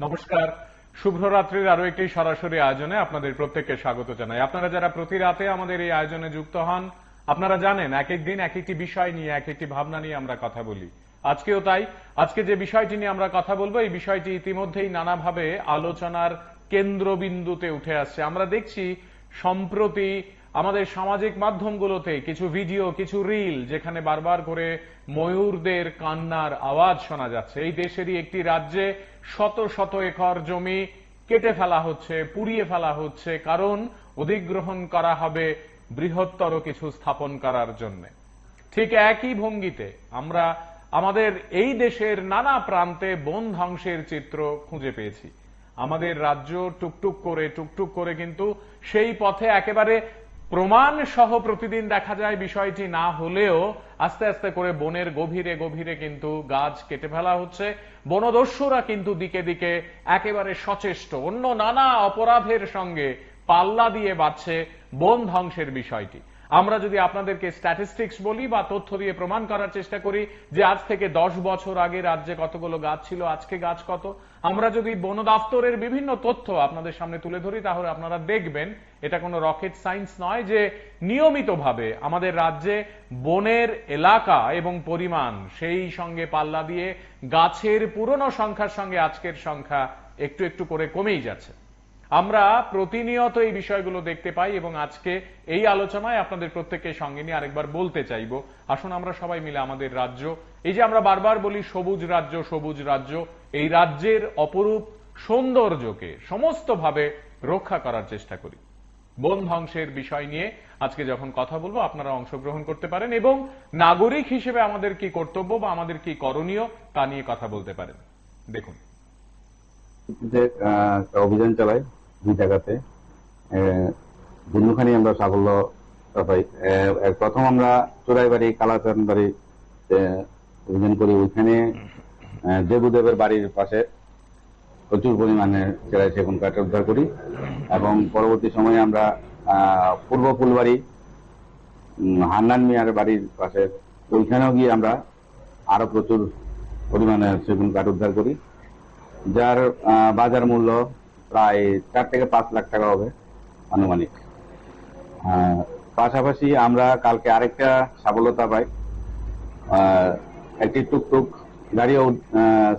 নমস্কার, শুভরাত্রির আরো একটি সরাসরি আয়োজনে আপনাদের প্রত্যেককে স্বাগত জানাই। আপনারা যারা প্রতি রাতে আমাদের এই আয়োজনে যুক্ত হন, আপনারা জানেন এক এক দিন এক একটি বিষয় নিয়ে, এক একটি ভাবনা নিয়ে আমরা কথা বলি। আজকেও তাই। আজকে যে বিষয়টি নিয়ে আমরা কথা বলবো, এই বিষয়টি ইতিমধ্যেই নানাভাবে আলোচনার কেন্দ্রবিন্দুতে উঠে আসছে। আমরা দেখছি সম্প্রতি আমাদের সামাজিক মাধ্যমগুলোতে কিছু ভিডিও, কিছু রিল, যেখানে বারবার করে ময়ূরদের কান্নার আওয়াজ শোনা যাচ্ছে। এই দেশেরই একটি রাজ্যে শত শত একর জমি কেটে ফেলা হচ্ছে, পুড়িয়ে ফেলা হচ্ছে, কারণ অধিগ্রহণ করা হবে বৃহত্তর কিছু স্থাপন করার জন্য। ঠিক একই ভঙ্গিতে আমরা আমাদের এই দেশের নানা প্রান্তে বন ধ্বংসের চিত্র খুঁজে পেয়েছি। আমাদের রাজ্য টুকটুক করে কিন্তু সেই পথে একেবারে প্রমাণ সহ প্রতিদিন দেখা যায় বিষয়টি না হলেও আস্তে আস্তে করে বনের গভীরে গভীরে কিন্তু গাছ কেটে ফেলা হচ্ছে। বনদস্যুরা কিন্তু দিকে দিকে একেবারে সচেষ্ট, অন্য নানা অপরাধের সঙ্গে পাল্লা দিয়ে বাড়ছে বন ধ্বংসের বিষয়টি। আমরা যদি আপনাদেরকে স্ট্যাটিস্টিক্স বলি বা তথ্য দিয়ে প্রমাণ করার চেষ্টা করি যে আজ থেকে 10 বছর আগে রাজ্যে কতগুলো গাছ ছিল, আজকে গাছ কত, আমরা যদি বন দপ্তরের বিভিন্ন তথ্য আপনাদের সামনে তুলে ধরি, তাহলে আপনারা দেখবেন এটা কোনো রকেট সায়েন্স নয় যে নিয়মিতভাবে আমাদের রাজ্যে বনের এলাকা এবং পরিমাণ সেই সঙ্গে পাল্লা দিয়ে গাছের পুরনো সংখ্যার সঙ্গে আজকের সংখ্যা একটু একটু করে কমেই যাচ্ছে। আমরা প্রতিনিয়ত এই বিষয়গুলো দেখতে পাই এবং আজকে এই আলোচনায় আপনাদের প্রত্যেককে সঙ্গে নিয়ে আরেকবার বলতে চাইবো, আসুন আমরা সবাই মিলে আমাদের রাজ্য, এই যে আমরা বারবার বলি সবুজ রাজ্য সবুজ রাজ্য, এই রাজ্যের অপরূপ সৌন্দর্যকে সমস্তভাবে রক্ষা করার চেষ্টা করি। বন ধ্বংসের বিষয় নিয়ে আজকে যখন কথা বলবো, আপনারা অংশগ্রহণ করতে পারেন এবং নাগরিক হিসেবে আমাদের কি কর্তব্য বা আমাদের কি করণীয় তা নিয়ে কথা বলতে পারেন। দেখুন, অভিযান চালাই দুই জায়গাতে, দুখানি আমরা সাফল্য পাই। প্রথম আমরা চোরাইবাড়ি কালাচান বাড়ি অভিযান করি। ওইখানে দেবুদেবের বাড়ির পাশে প্রচুর পরিমাণে চেরাই সেগুন কাঠ উদ্ধার করি এবং পরবর্তী সময়ে আমরা পূর্ব ফুলবাড়ি হান্নান মিয়ার বাড়ির পাশে ওইখানেও গিয়ে আমরা আরো প্রচুর পরিমাণে সেগুন কাঠ উদ্ধার করি, যার বাজার মূল্য প্রায় 4 থেকে 5 লাখ টাকা হবে আনুমানিক। পাশাপাশি আমরা কালকে আরেকটা সাফল্যতা পাই, একটি টুকটুক গাড়িও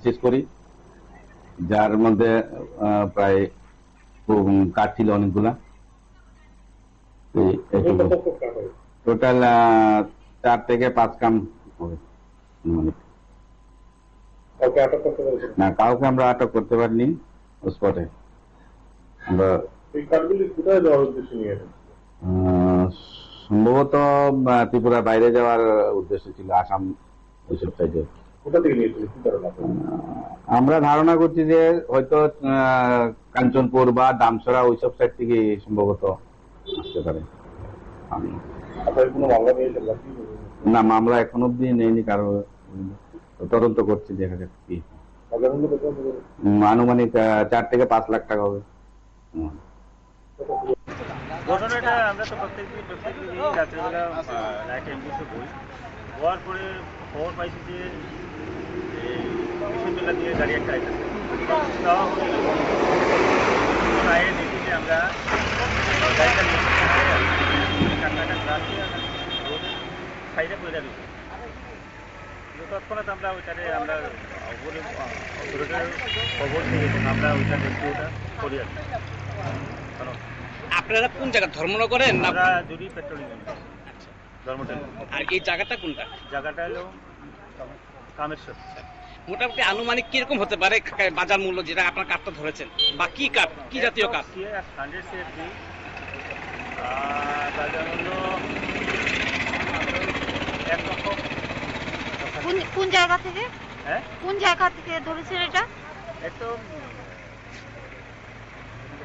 সিজ করি, যার মধ্যে প্রায় কাঠ ছিল অনেকগুলা। টোটাল 4 থেকে 5 কাম হবে আনুমানিক। না, কাউকে আমরা আটক করতে পারিনি স্পটে। আমরা সম্ভবত ত্রিপুরা বাইরে যাওয়ার উদ্দেশ্য ছিল, আসাম ওইসব সাইডে। আমরা ধারণা করছি যে হয়তো কাঞ্চনপুর বা ডামসরা ওইসব সাইড থেকে সম্ভবত আসতে পারে। না, মামলা এখন অব্দি নেইনি, কারো তদন্ত করছি, দেখা যাক কি। আনুমানিক 4 থেকে 5 লাখ টাকা হবে। ঘটনাটা আমরা তো প্রত্যেকদিন রাত্রেবেলা নাইট এমবিসে বই হওয়ার পরে খবর পাইছি যে বিশ্ববিদ্যালয় দিয়ে গাড়ি একটা আইতেছে। আয়ে দেখি যে আমরা গাড়িটা কান্নাটা রাখি রোডের সাইডে করে যাবি। তৎক্ষণাৎ আমরা ওইটারে আমরা খবর দিয়ে আমরা ওইটা দেখি, ওটা করি আর কি। আপনারা কোন জায়গা ধর্মনগরের না? আমরা জুড়ি পেট্রোলিং ধর্মটেল। আর এই জায়গাটা কোনটা? জায়গাটা হলো কামেশ্বর। মোটামুটি আনুমানিক কিরকম হতে পারে বাজার মূল্য, যেটা আপনার কাঠটা ধরেছেন, বা কি কাঠ, কি জাতীয় কাঠ? বাজার মূল্য 1 লক্ষ। কোন জায়গা থেকে? হ্যাঁ, কোন জায়গা থেকে ধরেছেন এটা? একটু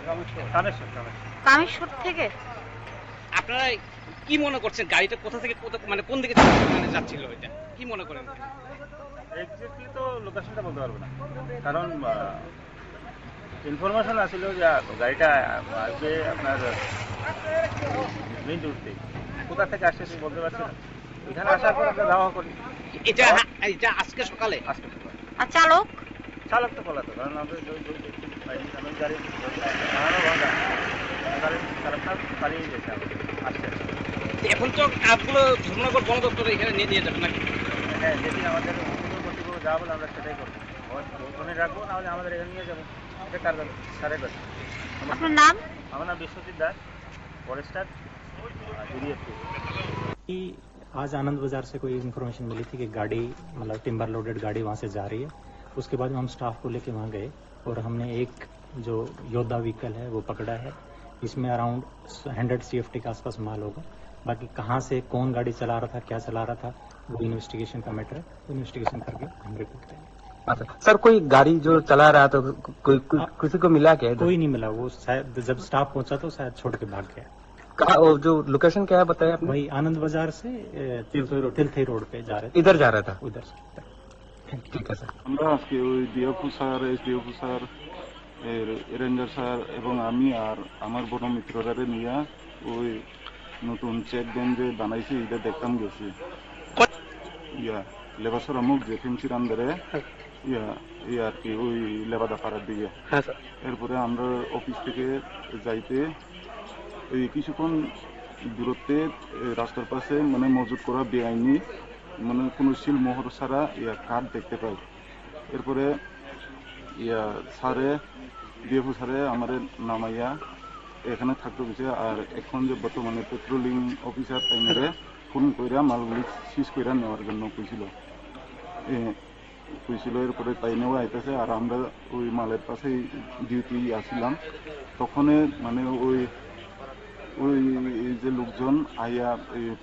কামেশ্বর কামেশ্বর থেকে। আপনারা কি মনে করছেন গাড়িটা কোথা থেকে মানে কোন দিকে যাচ্ছিল, এটা কি মনে করেন? এক্স্যাক্টলি তো লোকেশনটা বলতে পারবো না, কারণ ইনফরমেশন আসছিল যে গাড়িটা আসবে আপনার মেইন রোড থেকে। কোথা থেকে আসছে তুমি বলতে পারছি না। এখানে আসার পর আমরা ধাওয়া করি। এটা আজকে সকালে। আর চালক? চালক তো পলাতো, কারণ আমরা পাইনি, কারণ গাড়ি চালানো ভাঙা, গাড়ির চালকটা পালিয়ে গেছে, আসছে। এখন তো কাজগুলো ধর্মনগর বন দপ্তরে এখানে নিয়ে যাবেন নাকি? হ্যাঁ, যেদিন আমাদের উপর কর্তৃপক্ষ যা বলে আমরা সেটাই করবো, ওখানে রাখবো, নাহলে আমাদের এখানে নিয়ে যাবো, এটা কার সারের কাছে। আপনার নাম? আমার নাম বিশ্বজিৎ দাস, ফরেস্টার, DDFP। कि आज आनंद बाजार से कोई इन्फॉर्मेशन मिली थी कि गाड़ी मतलब टिम्बर लोडेड गाड़ी वहाँ से जा रही है। उसके बाद हम स्टाफ को लेके वहाँ गए और हमने एक जो योद्धा व्हीकल है वो पकड़ा है। इसमें अराउंड 100 CFT के आसपास माल होगा। बाकी कहाँ से कौन गाड़ी चला रहा था, क्या चला रहा था, वो इन्वेस्टिगेशन का मैटर है। इन्वेस्टिगेशन करके हम रिपोर्ट करेंगे। सर कोई गाड़ी जो चला रहा था किसी को मिला क्या? कोई नहीं मिला, वो शायद जब स्टाफ पहुंचा तो शायद छोड़ के भाग गया। जो लोकेशन क्या है बताया आपने? वही आनंद बाजार से तिलथई रोड पे जा रहे थे, इधर जा रहा था। उधर से। ठीक है सर। আমরা আজকে ওই DFO sir, এসডিএফও sir, ranger sir এবং আমি আর আমার বড় মিত্ররারে নিয়ে ওই নতুন চেক ড্যাম যে বানাইছে এটা দেখতাম গেছি। ইয়া লেবাসর মুখ যে ফিমসির আন্দারে ইয়া আর কি ওই লেবাদা পাড়ার দিকে। হ্যাঁ স্যার। এরপরে আমরা অফিস থেকে যাইতে এই কিছুক্ষণ দূরত্বে রাস্তার পাশে মানে মজুত করা বেআইনি মানে কোনো শিল মোহর ছাড়া কাঠ দেখতে পাই। এরপরে স্যারে ডিএফও স্যারে আমাদের নামাইয়া এখানে থাকতে গেছে। আর এখন যে বর্তমানে পেট্রোলিং অফিসার টাইমেরে ফোন কইরা মালগুলি সিজ কইরা নেওয়ার জন্য কইছিল। এরপরে তাই নেওয়া আইতেছে। আর আমরা ওই মালের পাশে ডিউটি আসছিলাম, তখন মানে ওই যে লোকজন আইয়া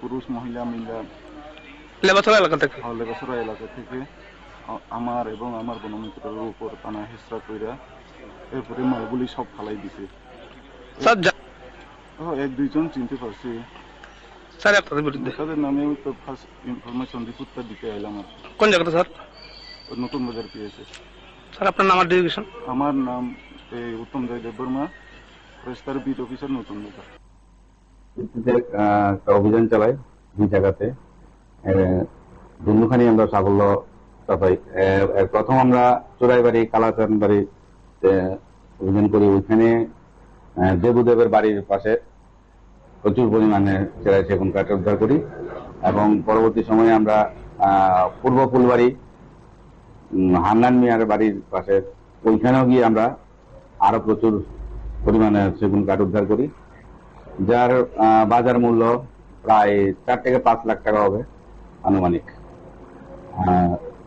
পুরুষ মহিলা মিলা লেবাসরা এলাকা থেকে লেবাসরা এলাকা থেকে আমার এবং আমার বনমিত্রের উপর টানা হেসরা কইরা এরপরে মালগুলি সব ফালাই দিছে। স্যার এক দুইজন চিনতে পারছি, স্যার আপনাদের বিরুদ্ধে তাদের নামে তো ফার্স্ট ইনফরমেশন রিপোর্টটা দিতে এলাম। আর কোন জায়গাতে স্যার? নতুন বাজার পেয়েছে। স্যার আপনার নাম আর ডেজিগনেশন? আমার নাম উত্তম জয় Debbarma, Forster beat officer, Natun Bazar. একটা অভিযান চালাই দুই জায়গাতে, দুখানি আমরা সাফল্য পাই। প্রথম আমরা চোরাইবাড়ি কালাচান বাড়ি অভিযান করি, ওইখানে দেবুদেবের বাড়ির পাশে প্রচুর পরিমাণে চেরাই সেগুন কাঠ উদ্ধার করি। এবং পরবর্তী সময়ে আমরা পূর্ব ফুলবাড়ি হান্নান মিয়ার বাড়ির পাশে ওইখানেও গিয়ে আমরা আরো প্রচুর পরিমাণে সেগুন কাঠ উদ্ধার করি, যার বাজার মূল্য প্রায় 4 থেকে 5 লাখ টাকা হবে আনুমানিক।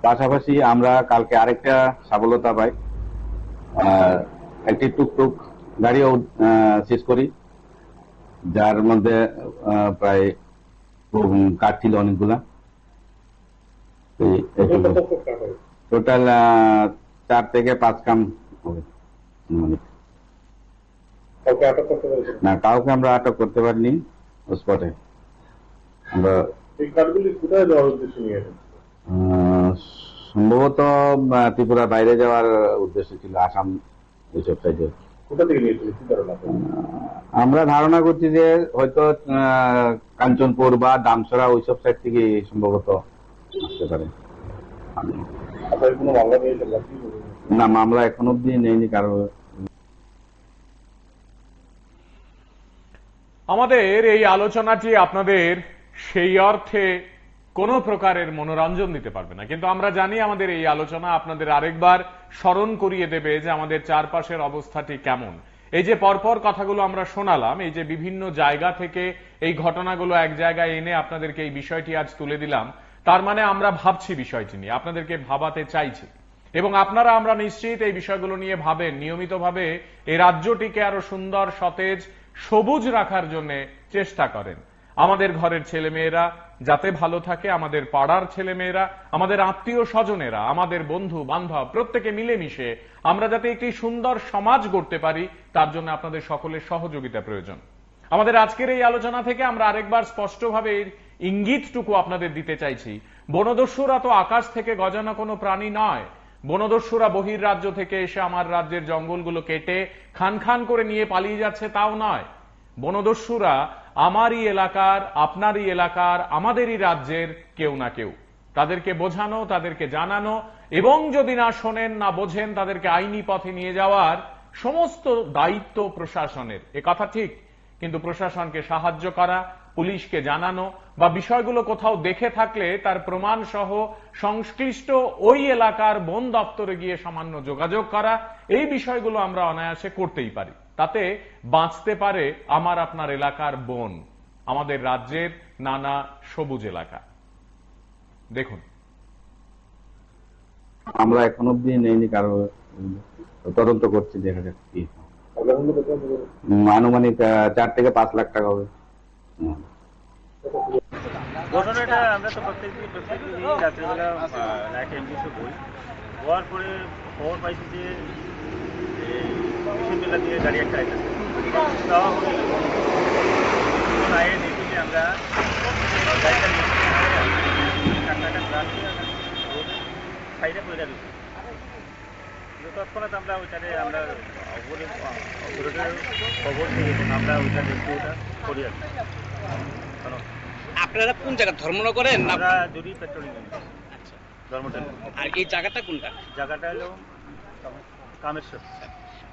পাশাপাশি আমরা কালকে আরেকটা সাফল্যতা পাই, একটি টুকটুক গাড়িও সিজ করি, যার মধ্যে প্রায় কাঠ ছিল অনেকগুলা। টোটাল 4 থেকে 5 কাম হবে আনুমানিক। না, কাউকে আমরা আটক করতে পারিনি স্পটে। আমরা সম্ভবত ত্রিপুরার বাইরে যাওয়ার উদ্দেশ্য ছিল, আসাম এইসব সাইডে। আমরা ধারণা করছি যে হয়তো কাঞ্চনপুর বা দামসরা ওইসব সাইড থেকে সম্ভবত আসতে পারে। না, মামলা এখন অব্দি নেয়নি কারো। আমাদের এই আলোচনাটি আপনাদের সেই অর্থে কোনো প্রকারের মনোরঞ্জন দিতে পারবে না, কিন্তু আমরা জানি আমাদের এই আলোচনা আপনাদের আরেকবার স্মরণ করিয়ে দেবে যে আমাদের চারপাশের অবস্থাটি কেমন। এই যে পরপর কথাগুলো আমরা শোনালাম, এই যে বিভিন্ন জায়গা থেকে এই ঘটনাগুলো এক জায়গায় এনে আপনাদেরকে এই বিষয়টি আজ তুলে দিলাম, তার মানে আমরা ভাবছি বিষয়টি নিয়ে, আপনাদেরকে ভাবাতে চাইছি। এবং আপনারা আমরা নিশ্চিত এই বিষয়গুলো নিয়ে ভাবেন, নিয়মিতভাবে এই রাজ্যটিকে আরো সুন্দর, সতেজ, সবুজ রাখার জন্য চেষ্টা করেন। আমাদের ঘরের ছেলেমেয়েরা যাতে ভালো থাকে, আমাদের পাড়ার ছেলেমেয়েরা, আমাদের আত্মীয় স্বজনেরা, আমাদের বন্ধু বান্ধব প্রত্যেকে মিলেমিশে আমরা যাতে একটি সুন্দর সমাজ গড়তে পারি, তার জন্য আপনাদের সকলের সহযোগিতা প্রয়োজন। আমাদের আজকের এই আলোচনা থেকে আমরা আরেকবার স্পষ্টভাবে ইঙ্গিতটুকু আপনাদের দিতে চাইছি, বনদস্যুরা তো আকাশ থেকে গজানো কোনো প্রাণী নয়। বনদস্যুরা বহির্রাজ্য থেকে এসে আমার রাজ্যের জঙ্গলগুলো কেটে খান খান করে নিয়ে পালিয়ে যাচ্ছে তাও নয়। বনদস্যুরা আমারই এলাকার, আপনারই এলাকার, আমাদেরই রাজ্যের কেউ না কেউ। তাদেরকে বোঝানো, তাদেরকে জানানো এবং যদি না শোনেন না বোঝেন তাদেরকে আইনি পথে নিয়ে যাওয়ার সমস্ত দায়িত্ব প্রশাসনের। এ কথা ঠিক, কিন্তু প্রশাসনকে সাহায্য করা, পুলিশকে জানানো বা বিষয়গুলো কোথাও দেখে থাকলে তার প্রমাণ সহ সংশ্লিষ্ট ওই এলাকার বন দপ্তরে গিয়ে সামান্য যোগাযোগ করা, এই বিষয়গুলো আমরা অনায়াসে করতেই পারি। তাতে বাঁচতে পারে আমার আপনার এলাকার বন, আমাদের রাজ্যের নানা সবুজ এলাকা। দেখুন, আমরা এখন অব্দি নেইনি, কারো তদন্ত করছি, দেখা যাক কি আনুমানিক 4 থেকে 5 লাখ টাকা হবে। ঘটনাটা আমরা তো প্রত্যেকদিন রাত্রেবেলা নাইট অ্যাম্বুশে বই, হওয়ার পরে খবর পাইছি যে বিশ্ববেলা দিয়ে গাড়ি একটা আইতেছে। আয়ে দেখি যে আমরা গাড়িটা সাইডে করে দিচ্ছি। তৎক্ষণাৎ আমরা ওইটারে আমরা অবরোধের খবর পেয়ে আমরা ওইটা দেখি, ওটা করি আর কি। আপনারা কোন জায়গা ধর্মনগরের না? আমরা জুড়ি পেট্রোলিং ধর্মটেল। আর এই জায়গাটা কোনটা? জায়গাটা হলো কামেশ্বর।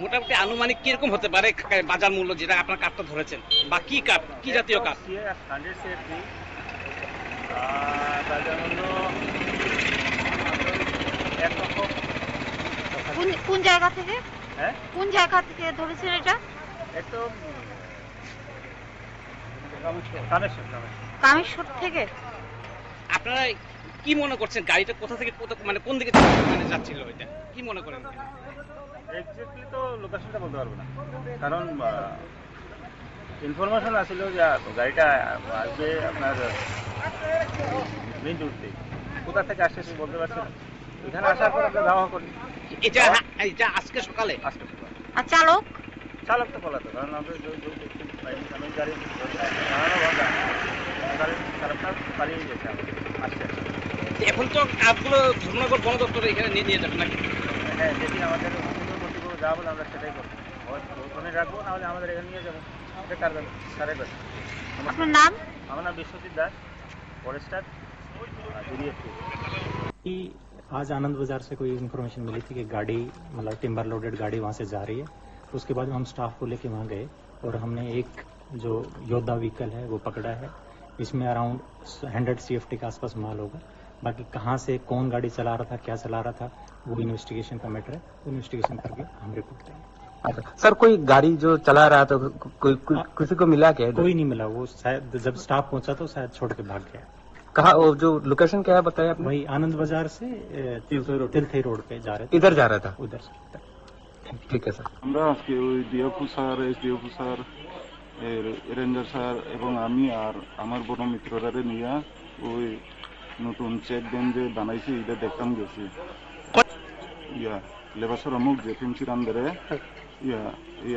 মোটামুটি আনুমানিক কিরকম হতে পারে বাজার মূল্য, যেটা আপনার কাঠটা ধরেছেন, বা কি কাঠ, কি জাতীয় কাঠ? 100 CFT বাজার মূল্য 1 লক্ষ। কোন জায়গা থেকে? হ্যাঁ, কোন জায়গা থেকে ধরেছেন এটা? একটু কামেশ্বর। কামেশ্বর থেকে? আপনারা কি মনে করছেন গাড়িটা কোথা থেকে মানে কোন দিকে মানে যাচ্ছিল, এটা কি মনে করেন? এক্স্যাক্টলি তো লোকেশনটা বলতে পারবো না, কারণ ইনফরমেশন আসছিল যে গাড়িটা আসবে আপনার মেইন রোড থেকে। কোথা থেকে আসছে সে বলতে পারছি না। এখানে আসার পর আমরা ধাওয়া করি। এটা আজকে সকালে? আজকে আর চালক? চালক তো পলাতো, কারণ আমরা আমি গাড়ি চালকটা পালিয়ে গেছে। আসছে এখন তো কাঠগুলো ধর্মনগর বন দপ্তরে এখানে নিয়ে যাবেন নাকি? হ্যাঁ, যেদিন আমাদের কর্তৃপক্ষ যা বলে আমরা সেটাই করবো, ওখানে রাখবো, নাহলে আমাদের এখানে নিয়ে যাবো। এটা কার ব্যাপার? স্যারের ব্যাপার। আপনার নাম? আমার নাম বিশ্বজিৎ দাস, ফরেস্টার DDFP। कि आज आनंद बाजार से कोई इन्फॉर्मेशन मिली थी कि गाड़ी मतलब टिम्बर लोडेड गाड़ी वहां से जा रही है। उसके बाद हम स्टाफ को लेके वहां गए और हमने एक जो योद्धा व्हीकल है वो पकड़ा है। इसमें अराउंड 100 CFT के आसपास माल होगा। बाकी कहाँ से कौन गाड़ी चला रहा था, क्या चला रहा था, वो इन्वेस्टिगेशन का मैटर है। इन्वेस्टिगेशन करके हम रिपोर्ट देंगे। अच्छा सर, कोई गाड़ी जो चला रहा था किसी को मिला क्या? कोई नहीं मिला, वो शायद जब स्टाफ पहुंचा तो शायद छोड़ के भाग गया। कहा वो जो लोकेशन क्या है बताया आपने? वही आनंद बाजार से तिलथई रोड पे जा रहे थे, इधर जा रहा था उधर से। ठीक है স্যার। আমরা আজকে ওই DFO sir, SDFO sir, ranger sir এবং আমি আর আমার বড় মিত্ররা নিয়ে ওই নতুন চেকড্যাম যে বানাইছে এটা দেখতাম গেছি। লেবাসর মুখ যে ফিমসির আন্দারে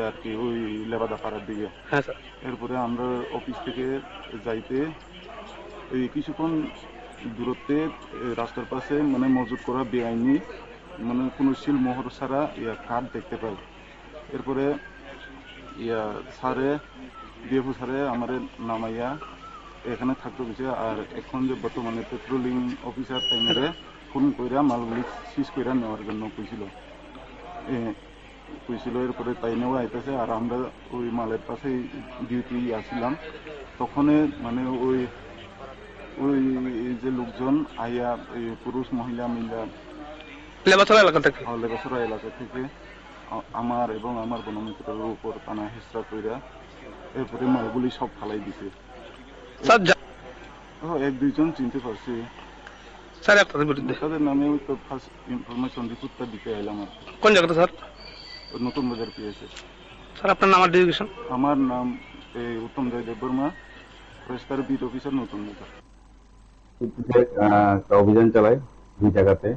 আর কি ওই লেবাদা পাড়ার দিকে। হ্যাঁ স্যার। এরপরে আমরা অফিস থেকে যাইতে এই কিছুক্ষণ দূরত্বে রাস্তার পাশে মানে মজুত করা বেআইনি মানে কোনো শিল মোহর ছাড়া কাঠ দেখতে পাই। এরপরে স্যারে ডিএফও স্যারে আমাদের নামাইয়া এখানে থাকতে গেছে। আর এখন যে বর্তমানে পেট্রোলিং অফিসার টাইমেরে ফোন কইরা মালগুলি সিজ কইরা নেওয়ার জন্য কইছিল। এরপরে তাই নেওয়া আইতেছে। আর আমরা ওই মালের পাশে ডিউটি আসছিলাম, তখন মানে ওই যে লোকজন আইয়া পুরুষ মহিলা মিলা লেবাসরা এলাকা থেকে আমার এবং আমার বনমিত্রের উপর টানা হেসরা কইরা এরপরে মালগুলি সব ফালাই দিছে। 1-2 জন চিনতে পারছি স্যার। আপনাদের বিরুদ্ধে তাদের নামে তো ফার্স্ট ইনফরমেশন রিপোর্টটা দিতে এলাম। আর কোন জায়গাতে স্যার? নতুন বাজার পেয়েছে স্যার। আপনার নাম আর ডেজিগনেশন? আমার নাম উত্তম জয় Debbarma, Forster beat officer, Natun Bazar. একটা অভিযান চালাই 2 জায়গাতে,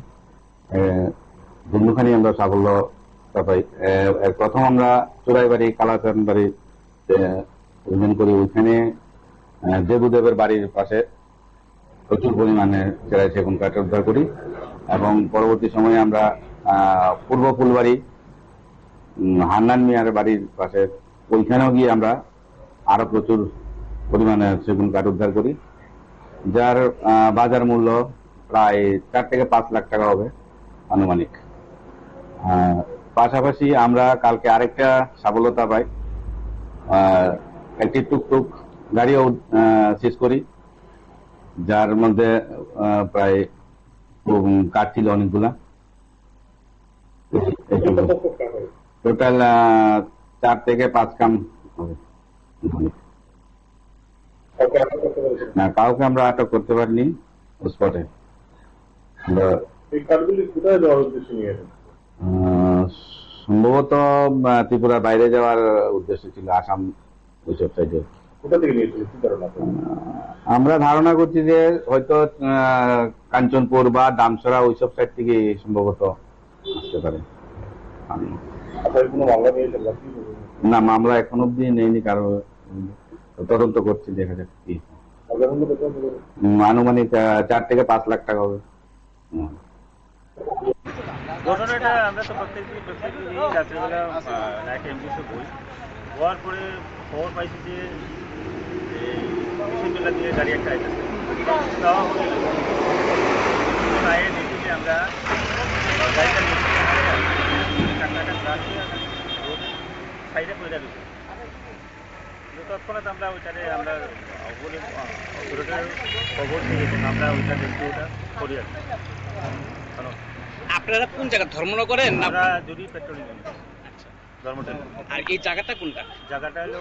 দুখানি আমরা সাফল্য পাই। প্রথম আমরা চোরাইবাড়ি কালাচান বাড়ি অভিযান করি, ওইখানে দেবুদেবের বাড়ির পাশে প্রচুর পরিমাণে চেরাই সেগুন কাঠ উদ্ধার করি। এবং পরবর্তী সময়ে আমরা পূর্ব ফুলবাড়ি হান্নান মিয়ার বাড়ির পাশে ওইখানেও গিয়ে আমরা আরো প্রচুর পরিমাণে সেগুন কাঠ উদ্ধার করি, যার বাজার মূল্য প্রায় 4 থেকে 5 লাখ টাকা হবে। আনুমানিক। পাশাপাশি আমরা কালকে আরেকটা সফলতা পাই, একটি টুকটুক গাড়িও সিজ করি, যার মধ্যে প্রায় কাঠ ছিল অনেকগুলা। টোটাল 4 থেকে 5 কাম হবে। না, কাউকে আমরা আটক করতে পারিনি স্পটে। সম্ভবত ত্রিপুরার বাইরে যাওয়ার উদ্দেশ্য ছিল, আসাম ওইসব সাইডে। আমরা ধারণা করছি যে হয়তো কাঞ্চনপুর বা দামসরা ওইসব সাইড থেকে সম্ভবত আসতে পারে। না, মামলা এখন অব্দি নেইনি, কারণ তদন্ত করছি, দেখা যাক কি। আনুমানিক 4 থেকে 5 লাখ টাকা হবে। ঘটনাটা আমরা তো প্রত্যেকদিন রাত্রেবেলা নাইট এমবিসে বই হওয়ার পরে খবর পাইছি যে বিশ্ববিদ্যালয় দিয়ে গাড়ি একটা আইতেছে। আয়ে দেখি যে আমরা গাড়িটা সাইডে করে দিচ্ছি। তৎক্ষণাৎ আমরা ওইটারে আমরা খবর দিয়ে আমরা ওইটা দেখি, ওটা করি আর কি। আপনারা কোন জায়গা ধর্মনগরের না? আমরা যদি পেট্রোলিং ধর্মটেল। আর এই জায়গাটা কোনটা? জায়গাটা হলো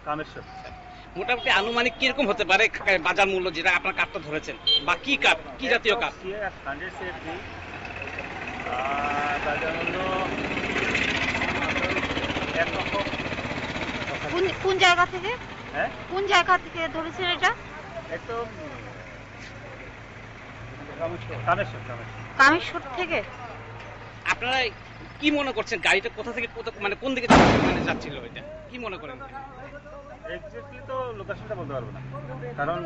কামেশ্বর। মোটামুটি আনুমানিক কিরকম হতে পারে বাজার মূল্য, যেটা আপনার কাঠটা ধরেছেন, বা কি কাঠ, কি জাতীয় কাঠ? 100 CFD বাজার মূল্য 1 লক্ষ। কোন জায়গা থেকে? হ্যাঁ, কোন জায়গা থেকে ধরেছেন এটা? একদম কামেশ্বর। কামেশ্বর থেকে। আপনারা কি মনে করছেন গাড়িটা কোথা থেকে মানে কোন দিকে যাচ্ছিল, এটা কি মনে করেন? এক্স্যাক্টলি তো লোকেশনটা বলতে পারবো না, কারণ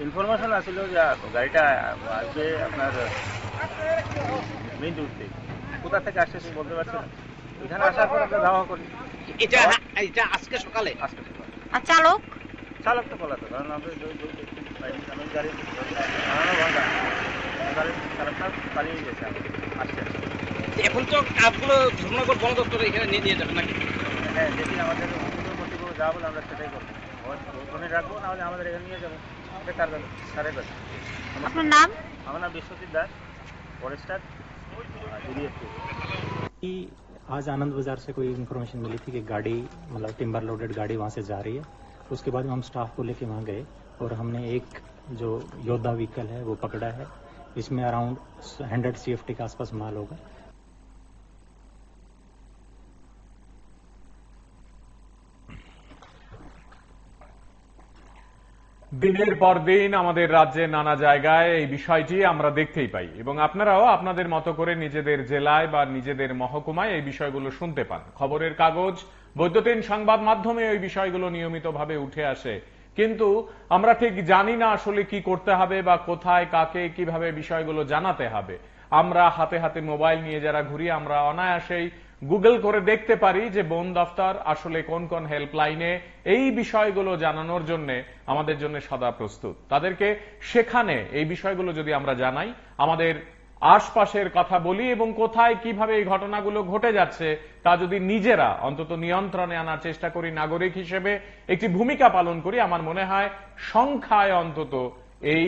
ইনফরমেশন আসছিল যে গাড়িটা আসবে আপনার মেইন রুট থেকে। কোথা থেকে আসছে সে বলতে পারছি না। এখানে আসার পর আমরা ধাওয়া করি। এটা আজকে সকালে? আর চালক? চালক তো বলা তো, কারণ আমরা গাড়ি চালকটা পালিয়ে গেছে, আসছে। এখন তো কাঠগুলো ধর্মনগর বন দপ্তরে এখানে নিয়ে যাবেন নাকি? হ্যাঁ, যেদিন আমাদের কর্তৃপক্ষ যা বলে আমরা সেটাই করবো, ওখানে রাখবো, নাহলে আমাদের এখানে নিয়ে যাবো। এটা কারের কাছে। আপনার নাম? আমার নাম বিশ্বজিৎ দাস, ফরেস্টার, DDFP। आज आनंद बाजार से कोई इन्फॉर्मेशन मिली थी कि गाड़ी मतलब टिम्बर लोडेड गाड़ी वहाँ से जा रही है। उसके बाद हम स्टाफ को लेके वहाँ गए और हमने एक जो योद्धा व्हीकल है वो पकड़ा है। इसमें अराउंड 100 CFT के आसपास माल होगा। দিনের পর দিন আমাদের রাজ্যে নানা জায়গায় এই বিষয়টি আমরা দেখতেই পাই, এবং আপনারাও আপনাদের মতো করে নিজেদের জেলায় বা নিজেদের মহকুমায় এই বিষয়গুলো শুনতে পান। খবরের কাগজ, বৈদ্যুতিন সংবাদ মাধ্যমে এই বিষয়গুলো নিয়মিতভাবে উঠে আসে, কিন্তু আমরা ঠিক জানি না আসলে কি করতে হবে বা কোথায় কাকে কিভাবে বিষয়গুলো জানাতে হবে। আমরা হাতে হাতে মোবাইল নিয়ে যারা ঘুরি, আমরা অনায়াসেই গুগল করে দেখতে পারি যে বন দফতর আসলে কোন কোন হেল্পলাইনে এই বিষয়গুলো জানানোর জন্য আমাদের জন্য সদা প্রস্তুত। তাদেরকে সেখানে এই বিষয়গুলো যদি আমরা জানাই, আমাদের আশপাশের কথা বলি এবং কোথায় কিভাবে এই ঘটনাগুলো ঘটে যাচ্ছে তা যদি নিজেরা অন্তত নিয়ন্ত্রণে আনার চেষ্টা করি, নাগরিক হিসেবে একটি ভূমিকা পালন করি, আমার মনে হয় সংখ্যায় অন্তত এই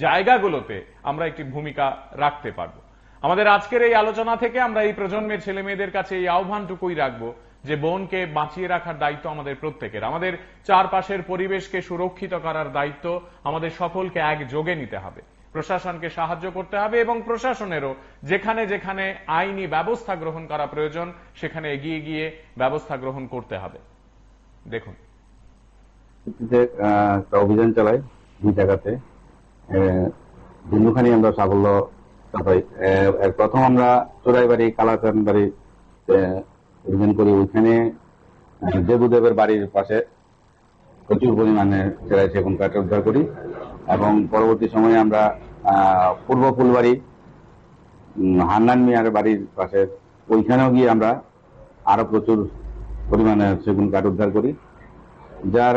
জায়গাগুলোতে আমরা একটি ভূমিকা রাখতে পারবো। আমাদের আজকের এই আলোচনা থেকে আমরা এই প্রজন্মের ছেলে মেয়েদের কাছে এই আহ্বানটুকুই রাখবো যে বনকে বাঁচিয়ে রাখার দায়িত্ব আমাদের প্রত্যেকের। আমাদের চারপাশের পরিবেশকে সুরক্ষিত করার দায়িত্ব আমাদের সকলকে একযোগে নিতে হবে। প্রশাসনকে সাহায্য করতে হবে এবং প্রশাসনেরও যেখানে যেখানে আইনি ব্যবস্থা গ্রহণ করা প্রয়োজন সেখানে এগিয়ে গিয়ে ব্যবস্থা গ্রহণ করতে হবে। দেখুন, অভিযান চালাই 2 জায়গাতে, দুখানি আমরা সাফল্য পাই। প্রথম আমরা চোরাইবাড়ি কালাচান বাড়ি অভিযান করি, ওইখানে দেবুদেবের বাড়ির পাশে প্রচুর পরিমাণে চেরাই সেগুন কাঠ উদ্ধার করি, এবং পরবর্তী সময়ে আমরা পূর্ব ফুলবাড়ি হান্নান মিয়ার বাড়ির পাশে ওইখানেও গিয়ে আমরা আরো প্রচুর পরিমাণে সেগুন কাঠ উদ্ধার করি, যার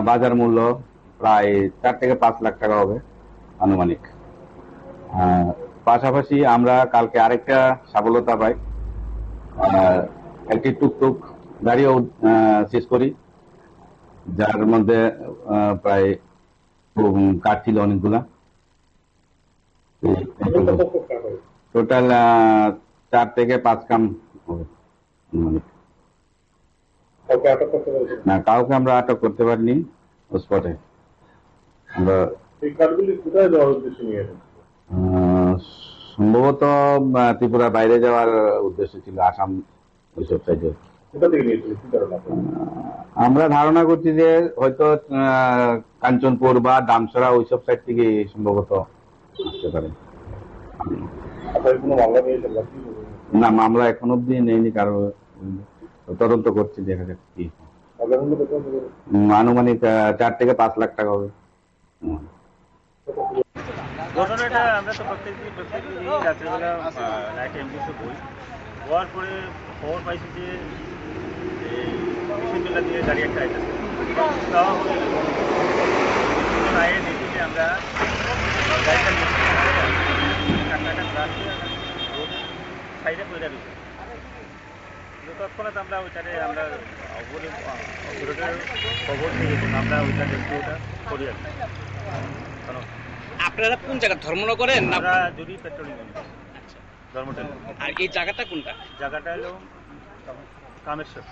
বাজার মূল্য প্রায় 4 থেকে 5 লাখ টাকা হবে আনুমানিক। পাশাপাশি আমরা কালকে আরেকটা সফলতা পাই, একটি টুকটুক গাড়িও সিজ করি, যার মধ্যে প্রায় কাঠ ছিল অনেকগুলা। টোটাল 4 থেকে 5 কাম হবে। না, কাউকে আমরা আটক করতে পারিনি স্পটে। আমরা সম্ভবত ত্রিপুরা বাইরে যাওয়ার উদ্দেশ্য ছিল, আসাম ওইসব সাইডে। আমরা ধারণা করছি যে হয়তো কাঞ্চনপুর বা ডামসরা ওইসব সাইড থেকে সম্ভবত আসতে পারে। না, মামলা এখন অব্দি নেইনি, কারো তদন্ত করছি, দেখা যাক কি। আনুমানিক 4 থেকে 5 লাখ টাকা হবে। ঘটনাটা আমরা তো প্রত্যেকদিন রাত্রেবেলা নাইট অ্যাম্বুলেন্সে বই হওয়ার পরে খবর পাইছি যে বিশ্ববিদ্যালয় দিয়ে গাড়ি একটা আইতেছে। যাওয়া হয়ে আয়ে দেখি যে আমরা গাড়িটা কাটা রোড সাইডে করে দিচ্ছি। তৎক্ষণাৎ আমরা ওইটারে আমরা অপরাধের খবর দিয়ে আমরা ওইটা দেখতে ওটা করি আর কি। আপনারা কোন জায়গা ধর্মনগরের না আমরা যদি পেট্রোলিং ধর্মটেল। আর এই জায়গাটা কোনটা? জায়গাটা হলো কামেশ্বর।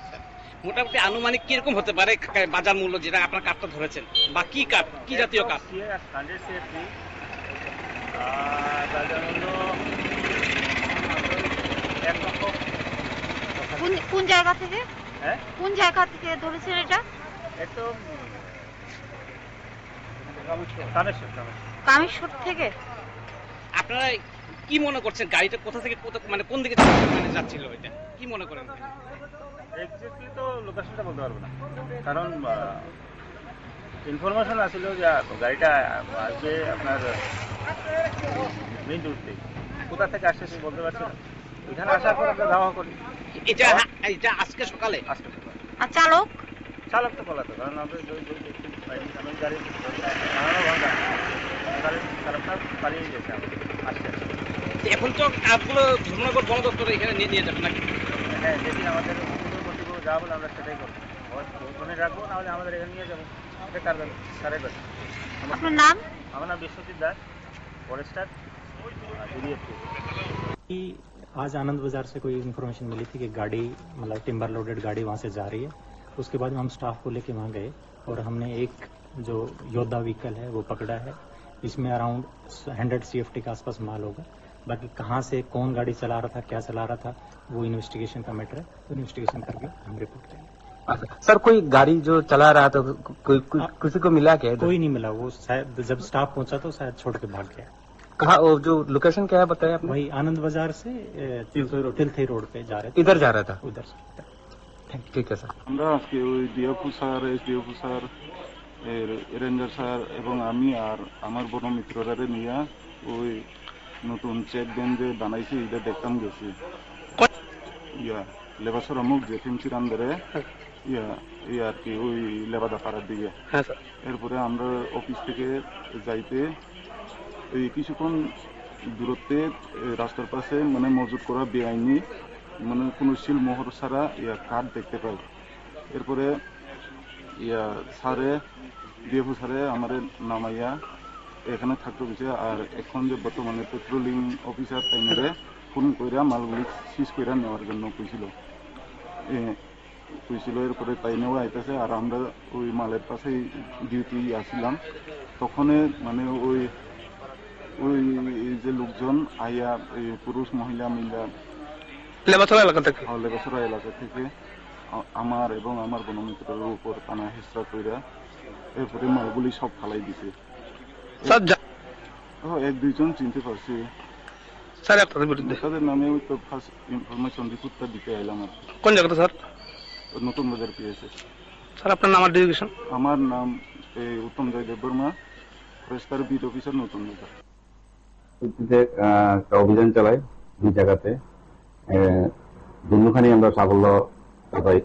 মোটামুটি আনুমানিক কিরকম হতে পারে বাজার মূল্য, যেটা আপনার কাঠটা ধরেছেন, বা কি কাঠ, কি জাতীয় কাঠ? 100 CFT বাজার মূল্য 1 লক্ষ। কোন জায়গা থেকে? হ্যাঁ, কোন জায়গা থেকে ধরেছেন এটা? একটু কামেশ্বর। কামেশ্বর থেকে। আপনারা কি মনে করছেন গাড়িটা কোথা থেকে মানে কোন দিকে যাচ্ছিল এটা, কি মনে করেন? এক্স্যাক্টলি তো লোকেশনটা বলতে পারবো না, কারণ ইনফরমেশন আসছিল যে গাড়িটা আসবে আপনার মেইন রোড থেকে। কোথা থেকে আসছে সে বলতে পারছি না। এখানে আসার পর আমরা ধাওয়া করি। এটা আজকে সকালে আসতে আর চালক? চালক তো বলা তো, কারণ আমরা গাড়ি চালকটা পালিয়ে গেছে, আসছে। এখন তো কাঠগুলো ধর্মনগর বন দপ্তরে এখানে নিয়ে যাবেন নাকি? হ্যাঁ, দেখি আমাদের কর্তৃপক্ষ যা বলে আমরা সেটাই করবো, ওখানে রাখবো, নাহলে আমাদের এখানে নিয়ে যাবো। এটা কারের ব্যাপার। আপনার নাম? আমার নাম বিশ্বজিৎ দাস, ফরেস্টার DDFP। आज आनंद बाजार से कोई इन्फॉर्मेशन मिली थी कि गाड़ी मतलब टिम्बर लोडेड गाड़ी वहां से जा रही है। उसके बाद हम स्टाफ को लेके वहां गए और हमने एक जो योद्धा व्हीकल है वो पकड़ा है। इसमें अराउंड 100 CFT के आसपास माल होगा। बाकी कहाँ से कौन गाड़ी चला रहा था, क्या चला रहा था, वो इन्वेस्टिगेशन का मैटर है। इन्वेस्टिगेशन करके हम रिपोर्ट करेंगे। सर कोई गाड़ी जो चला रहा था किसी को मिला क्या? कोई नहीं मिला, वो शायद जब स्टाफ पहुंचा तो शायद छोड़ के भाग गया। कहा वो जो लोकेशन क्या है बताया आपने? वही आनंद बाजार से तिलथई रोड पे जा रहे थे। इधर जा रहा था उधर से। ठीक है सर। আমরা আজকে ওই DFO sir, SDFO sir, ranger sir এবং আমি আর আমার বড় মিত্ররা নিয়ে ওই নতুন চেকড্যাম যে বানাইছে এটা দেখতাম গেছি। লেবাসর মুখ যে ফিমসির আন্দারে আর কি ওই লেবাদা পাড়ার দিকে। এরপরে আমরা অফিস থেকে যাইতে এই কিছুক্ষণ দূরত্বে রাস্তার পাশে মানে মজুত করা বেআইনি মানে কোনো শিল মোহর ছাড়া কাঠ দেখতে পাই। এরপরে স্যারে DFO স্যারে আমার নামাইয়া এখানে থাকতে গেছে। আর এখন যে বর্তমানে পেট্রোলিং অফিসার টাইমে ফোন কইরা মালগুলি সিজ কইরা নেওয়ার জন্য কইছিল। এরপরে তাই নেওয়া আইতেছে। আর আমরা ওই মালের পাশে ডিউটি আসছিলাম, তখন মানে ওই যে লোকজন আইয়া পুরুষ মহিলা মিলা লেবাসরা এলাকা থেকে আমার এবং আমার বনমিত্রের উপর টানা হেসরা কইরা এরপরে মালগুলি সব ফালাই দিছে। 1-2 জন চিনতে পারছি। তাদের নামে ওই তো ফার্স্ট ইনফরমেশন রিপোর্টটা দিতে এলাম। আর কোন জায়গাটা স্যার? নতুন বাজার পেয়েছে। স্যার আপনার নাম আর ডেজিগনেশন? আমার নাম Uttam Joydeb Barma, forester beat officer, Natun Bazar. একটা অভিযান চালাই 2 জায়গাতে, দুখানি আমরা সাফল্য পাই।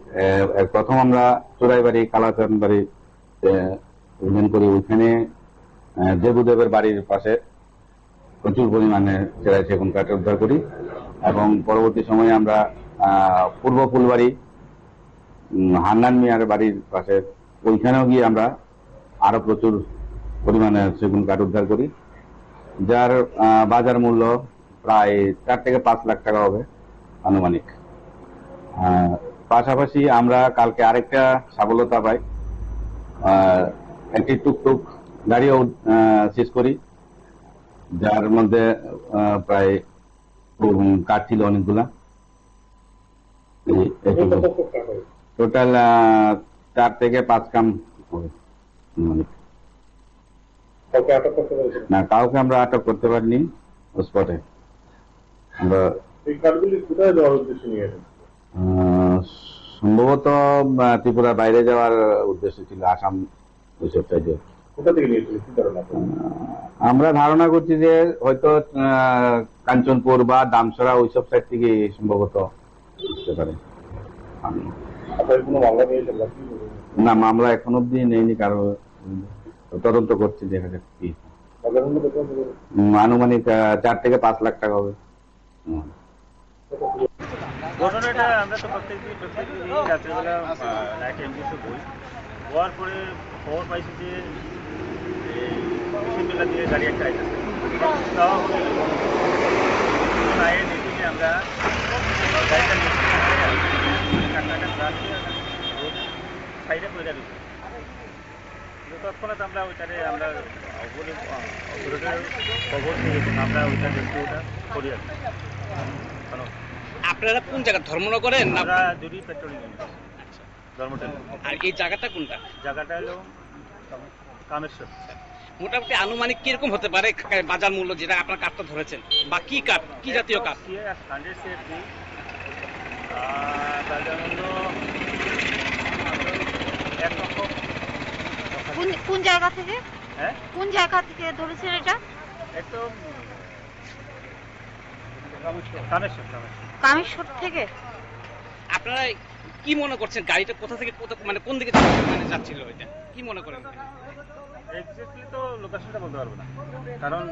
প্রথম আমরা চোরাইবাড়ি কালাচান বাড়ি অভিযান করি, ওইখানে দেবুদেবের বাড়ির পাশে প্রচুর পরিমাণে চেরাই সেগুন কাঠ উদ্ধার করি এবং পরবর্তী সময়ে আমরা পূর্ব ফুলবাড়ি হান্নান মিয়ার বাড়ির পাশে ওইখানেও গিয়ে আমরা আরো প্রচুর পরিমাণে সেগুন কাঠ উদ্ধার করি, যার বাজার মূল্য প্রায় 4 থেকে 5 লাখ টাকা হবে আনুমানিক। পাশাপাশি আমরা কালকে আরেকটা সফলতা পাই, একটি টুকটুক গাড়িও সিজ করি, যার মধ্যে প্রায় কাঠ ছিল অনেকগুলা। টোটাল 4 থেকে 5 কাম হবে আনুমানিক। না, কাউকে আমরা আটক করতে পারিনি স্পটে। আমরা সম্ভবত ত্রিপুরার বাইরে যাওয়ার উদ্দেশ্য ছিল, আসাম ওইসব সাইডে। আমরা ধারণা করছি যে হয়তো কাঞ্চনপুর বা দামসরা ওইসব সাইড থেকে সম্ভবত আসতে পারে। না, মামলা এখন অব্দি নেইনি, কারো তদন্ত করছি, দেখা যাক কি। আনুমানিক 4 থেকে 5 লাখ টাকা হবে। ঘটনাটা আমরা তো প্রত্যেকদিন রাত্রেবেলা নাইট অ্যাম্বুলেন্সে বই হওয়ার পরে খবর পাইছি যে মেলা দিয়ে গাড়ি একটা আইতেছে, দেখি যে আমরা গাড়িটা সাইডে করে দিচ্ছি। তৎক্ষণাৎ আমরা ওইটারে আমরা খবর নিয়ে আমরা ওইটা দেখতে ওটা করি আর আপনারা কোন জায়গা ধর্মনগরের না আমরা জুড়ি পেট্রোলিং ধর্মটেল। আর এই জায়গাটা কোনটা? জায়গাটা হলো কামেশ্বর। মোটামুটি আনুমানিক কিরকম হতে পারে বাজার মূল্য, যেটা আপনার কাঠটা ধরেছেন, বা কি কাঠ, কি জাতীয় কাঠ? 100 CFD বাজার মূল্য 1 লক্ষ। কোন জায়গা থেকে? হ্যাঁ, কোন জায়গা থেকে ধরেছেন এটা? একদম কামেশ্বর। কামেশ্বর থেকে। আপনারা কি মনে করছেন গাড়িটা কোথা থেকে মানে কোন দিকে যাচ্ছিল, এটা কি মনে করেন? এক্স্যাক্টলি তো লোকেশনটা বলতে পারবো না, কারণ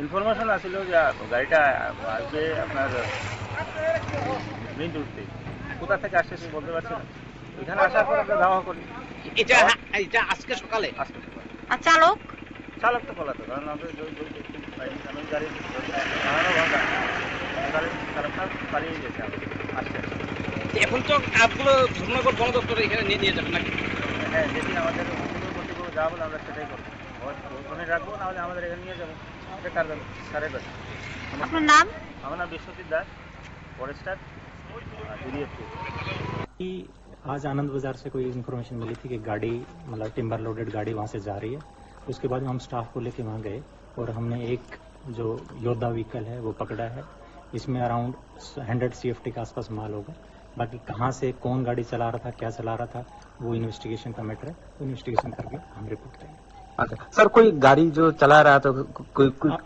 ইনফরমেশন আসছিল যে গাড়িটা আসবে আপনার মেইন রোড থেকে। কোথা থেকে আসছে সে বলতে পারছি না। এখানে আসার পর আমরা ধাওয়া করি। এটা আজকে সকালে? আর চালক? চালক তো পলাতো, কারণ আমরা গাড়ি চালানো ভাঙা, চালকটা পালিয়ে গেছে। আসছে এখন তো কাঠগুলো ধর্মনগর বন দপ্তরে এখানে নিয়ে যাবেন নাকি? হ্যাঁ, যেদিন আমাদের কর্তৃপক্ষ যা বলে আমরা সেটাই করবো, ওখানে রাখবো, নাহলে আমাদের এখানে নিয়ে যাবো। এটা কারের ব্যাপার। আপনার নাম? আমার নাম বিশ্বজিৎ দাস, ফরেস্টার, জুলিয়তপুর। आज आनंद बाजार से कोई इन्फॉर्मेशन मिली थी कि गाड़ी मतलब टिम्बर लोडेड गाड़ी वहां से जा रही है। उसके बाद हम स्टाफ को लेके वहां गए और हमने एक जो योद्धा व्हीकल है वो पकड़ा है। इसमें अराउंड 100 CFT के आसपास माल होगा। बाकी कहाँ से कौन गाड़ी चला रहा था, क्या चला रहा था, वो इन्वेस्टिगेशन का मैटर है। इन्वेस्टिगेशन करके हम रिपोर्ट करेंगे। अच्छा सर, कोई गाड़ी जो चला रहा था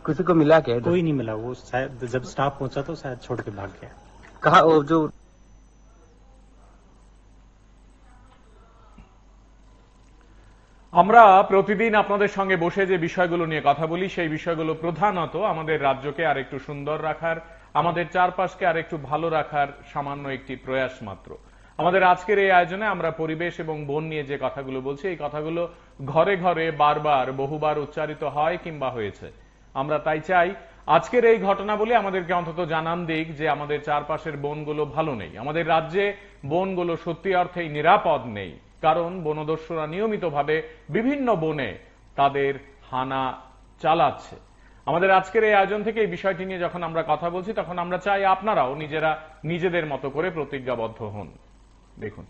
किसी को मिला क्या? कोई नहीं मिला, वो शायद जब स्टाफ पहुंचा तो शायद छोड़ के भाग गया। कहा वो जो আমরা প্রতিদিন আপনাদের সঙ্গে বসে যে বিষয়গুলো নিয়ে কথা বলি, সেই বিষয়গুলো প্রধানত আমাদের রাজ্যকে আর একটু সুন্দর রাখার, আমাদের চারপাশকে আর একটু ভালো রাখার সামান্য একটি প্রয়াস মাত্র। আমাদের আজকের এই আয়োজনে আমরা পরিবেশ এবং বন নিয়ে যে কথাগুলো বলছি, এই কথাগুলো ঘরে ঘরে বারবার বহুবার উচ্চারিত হয় কিংবা হয়েছে। আমরা তাই চাই আজকের এই ঘটনাবলী আমাদেরকে অন্তত জানান দিক যে আমাদের চারপাশের বনগুলো ভালো নেই, আমাদের রাজ্যে বনগুলো সত্যি অর্থেই নিরাপদ নেই, কারণ বনদস্যুরা নিয়মিতভাবে বিভিন্ন বনে তাদের হানা চালাচ্ছে। আমাদের আজকের এই আয়োজন থেকে এই বিষয়টি নিয়ে যখন আমরা কথা বলছি, তখন আমরা চাই আপনারাও নিজেদের মতো করে প্রতিজ্ঞাবদ্ধ হন। দেখুন,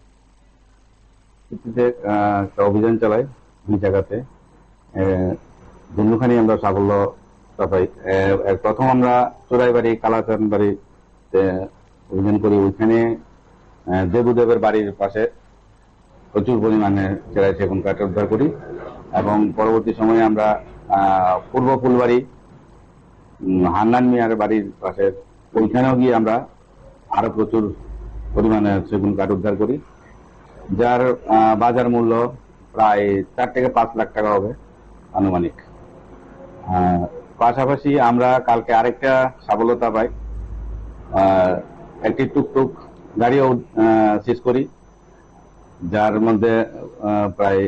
একটা অভিযান চালাই দুই জায়গাতে, দুখানি আমরা সাফল্য পাই। প্রথম আমরা চোরাইবাড়ি কালাচারণ বাড়িতে অভিযান করি, ওইখানে দেবুদেবের বাড়ির পাশে প্রচুর পরিমাণে চেরাই সেগুন কাঠ উদ্ধার করি এবং পরবর্তী সময়ে আমরা পূর্ব ফুলবাড়ি হান্নান মিয়ার বাড়ির পাশে ওইখানেও গিয়ে আমরা আরো প্রচুর পরিমাণে সেগুন কাঠ উদ্ধার করি, যার বাজার মূল্য প্রায় 4 থেকে 5 লাখ টাকা হবে আনুমানিক। পাশাপাশি আমরা কালকে আরেকটা সফলতা পাই, একটি টুকটুক গাড়িও সিজ করি, যার মধ্যে প্রায়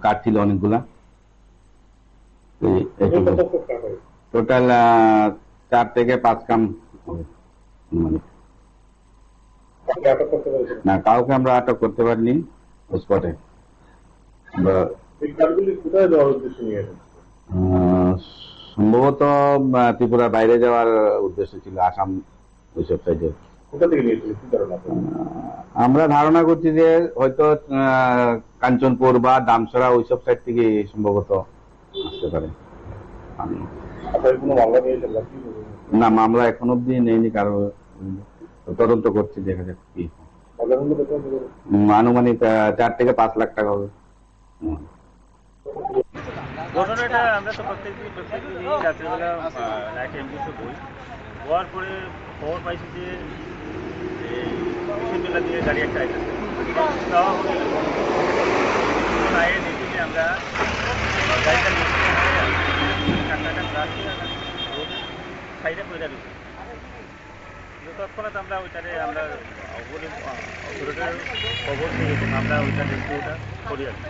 কাঠ ছিল অনেকগুলা। টোটাল 4 থেকে 5 কাম হবে। মানে না, কাউকে আমরা আটক করতে পারিনি স্পটে। আমরা সম্ভবত ত্রিপুরার বাইরে যাওয়ার উদ্দেশ্য ছিল, আসাম ওইসব সাইডে। আমরা ধারণা করছি যে হয়তো কাঞ্চনপুর বা দামসরা ওইসব সাইড থেকে সম্ভবত আসতে পারে। না, মামলা এখন অব্দি নেইনি, কারণ তদন্ত করছি, দেখা যাক কি। আনুমানিক 4 থেকে 5 লাখ টাকা হবে। ঘটনাটা আমরা তো প্রত্যেকদিন রাত্রিবেলা নাইট অ্যাম্বুলেন্সে বই হওয়ার পরে খবর পাইছি যে বিশ্ববিদ্যালয় দিয়ে গাড়ি একটা আইতেছে। আয়ে দেখি যে আমরা গাড়িটা সাইডে করে দিচ্ছি। তৎক্ষণাৎ আমরা ওইটারে আমরা খবর নিয়ে আমরা ওইটা দেখি, ওটা করি আর কি।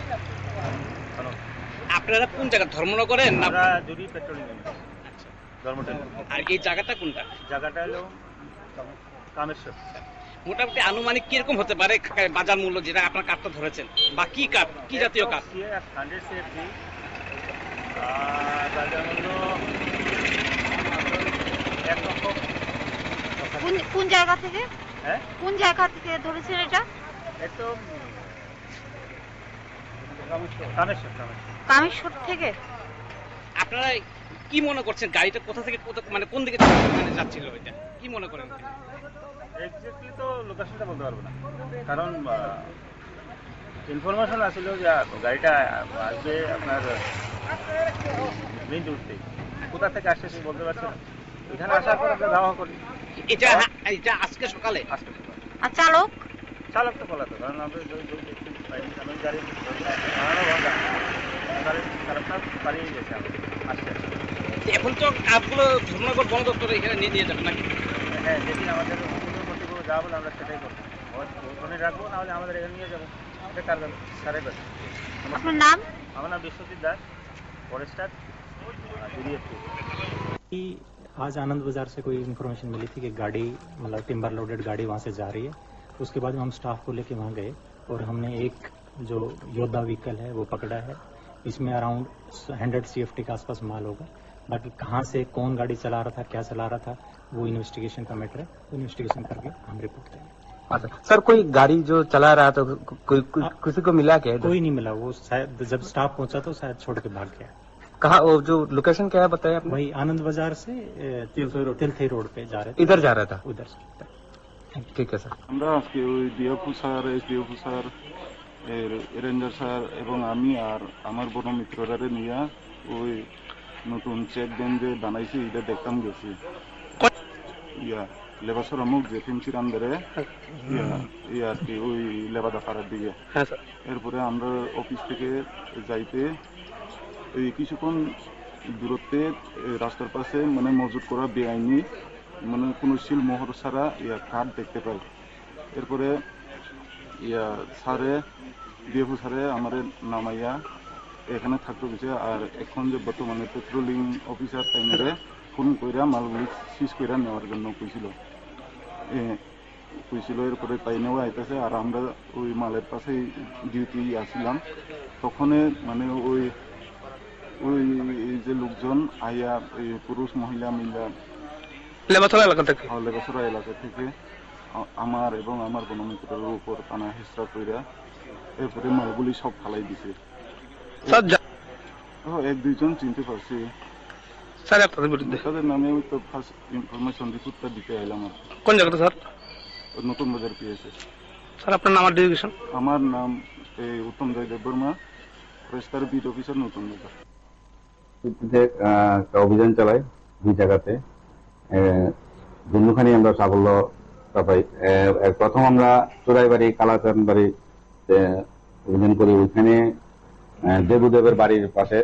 আপনারা কোন জায়গা ধর্মনগরের না? আমরা জুড়ি পেট্রোলিং ইউনিট, ধর্মটেল। আর এই জায়গাটা কোনটা? জায়গাটা হলো কামেশ্বর। মোটামুটি আনুমানিক কিরকম হতে পারে বাজার মূল্য, যেটা আপনার কাঠটা ধরেছেন, বা কি কাঠ, কি জাতীয় কাঠ? 100 CFD বাজার মূল্য 1 লক্ষ। কোন জায়গা থেকে? হ্যাঁ, কোন জায়গা থেকে ধরেছেন এটা? একদম কামেশ্বর। কামেশ্বর থেকে। আপনারা কি মনে করছেন গাড়িটা কোথা থেকে মানে কোন দিকে মানে যাচ্ছিল, এটা কি মনে করেন? এক্স্যাক্টলি তো লোকেশনটা বলতে পারবো না, কারণ ইনফরমেশন আসছিল যে গাড়িটা আসবে আপনার মেইন রোড থেকে। কোথা থেকে আসছে সে বলতে পারছি না। এখানে আসার পর আমরা ধাওয়া করি। এটা আজকে সকালে আসতে আর চালক? চালক তো পলাতো, কারণ আমরা গাড়ি চালকটা পালিয়ে গেছে। আসছে এখন তো কাঠগুলো ধর্মনগর বন দপ্তরে এখানে নিয়ে যাবেন নাকি? হ্যাঁ, যেদিন আমাদের কর্তৃপক্ষ যাওয়া বলে আমরা সেটাই করবো, ওখানে রাখবো, নাহলে আমাদের এখানে নিয়ে যাবো। এটা কার ব্যাপার। আপনার নাম? আমার নাম বিশ্বজিৎ দাস, ফরেস্টার, DDFP। कि आज आनंद बाजार से कोई इन्फॉर्मेशन मिली थी कि गाड़ी मतलब टिम्बर लोडेड गाड़ी वहाँ से जा रही है। उसके बाद हम स्टाफ को लेके वहाँ गए और हमने एक जो योद्धा व्हीकल है वो पकड़ा है। इसमें अराउंड 100 CFT के आसपास माल होगा। बाकी कहाँ से कौन गाड़ी चला रहा था, क्या चला रहा था, वो इन्वेस्टिगेशन का मैटर है। इन्वेस्टिगेशन करके हम रिपोर्ट करेंगे। सर कोई गाड़ी जो चला रहा था किसी को मिला क्या? कोई नहीं मिला, वो शायद जब स्टाफ पहुंचा तो शायद छोड़ के भाग गया। कहा वो जो लोकेशन क्या है बताया आपने? वही आनंद बाजार से तिलथई रोड पे जा रहे थे, इधर जा रहा था उधर से। ठीक है স্যার। আমরা আজকে ওই DFO sir, SDFO sir, ranger sir এবং আমি আর আমার বড় মিত্ররারে নিয়ে ওই নতুন চেকড্যাম যে বানাইছে এটা দেখতাম গেছি। লেবাসর মুখ যে ফিমসির আন্দারে আর কি ওই লেবাদা পাড়ার দিকে। এরপরে আমরা অফিস থেকে যাইতে এই কিছুক্ষণ দূরত্বে রাস্তার পাশে মানে মজুত করা বেআইনি মানে কোনো শিল মোহর ছাড়া কাঠ দেখতে পাই। এরপরে স্যারে ডিএফও স্যারে আমাদের নামাইয়া এখানে থাকতে গেছে। আর এখন যে বর্তমানে পেট্রোলিং অফিসার টাইমে ফোন কইরা মালগুলি সিজ কইরা নেওয়ার জন্য কইছিল। এরপরে তাই নেওয়া আইতেছে। আর আমরা ওই মালের পাশে ডিউটি আসছিলাম, তখন মানে ওই যে লোকজন আইয়া পুরুষ মহিলা মিলা লেবাসরা এলাকা থেকে আমার এবং আমার বনমিত্রের উপর টানা হেসরা কইরা এরপরে মালগুলি সব ফালাই দিছে। 1-2 জন চিনতে পারছি। স্যার আপনাদের বিরুদ্ধে তাদের নামে তো ফার্স্ট ইনফরমেশন রিপোর্টটা দিতে এলাম। কোন জায়গাতে স্যার? নতুন বাজার পিএসএ। স্যার আপনার নাম আর ডেজিগনেশন? আমার নাম Uttam Joydeb Barma, forester beat officer, Natun Bazar. অভিযান চালাই 2 জায়গাতে, দুখানি আমরা সাফল্য পাই। প্রথম আমরা চোরাইবাড়ি কালাচান বাড়ি অভিযান করি, ওইখানে দেবুদেবের বাড়ির পাশে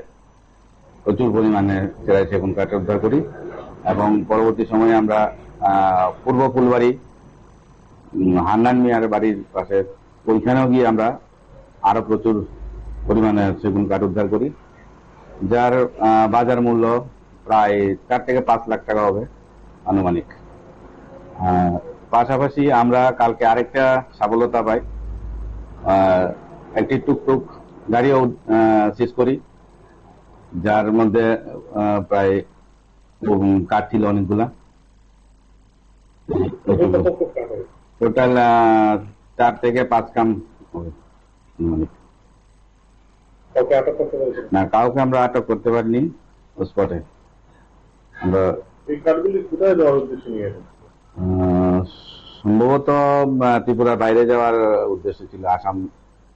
প্রচুর পরিমাণে চেরাই সেগুন কাঠ উদ্ধার করি এবং পরবর্তী সময়ে আমরা পূর্ব ফুলবাড়ি হান্নান মিয়ার বাড়ির পাশে ওইখানেও গিয়ে আমরা আরো প্রচুর পরিমাণে সেগুন কাঠ উদ্ধার করি, যার বাজার মূল্য প্রায় 4 থেকে 5 লাখ টাকা হবে আনুমানিক। পাশাপাশি আমরা কালকে আরেকটা সফলতা পাই, একটি টুকটুক গাড়িও সিজ করি, যার মধ্যে প্রায় কাঠ ছিল অনেকগুলা। টোটাল 4 থেকে 5 কাম হবে আনুমানিক। না, কাউকে আমরা আটক করতে পারিনি স্পটে। আমরা সম্ভবত ত্রিপুরার বাইরে যাওয়ার উদ্দেশ্য ছিল, আসাম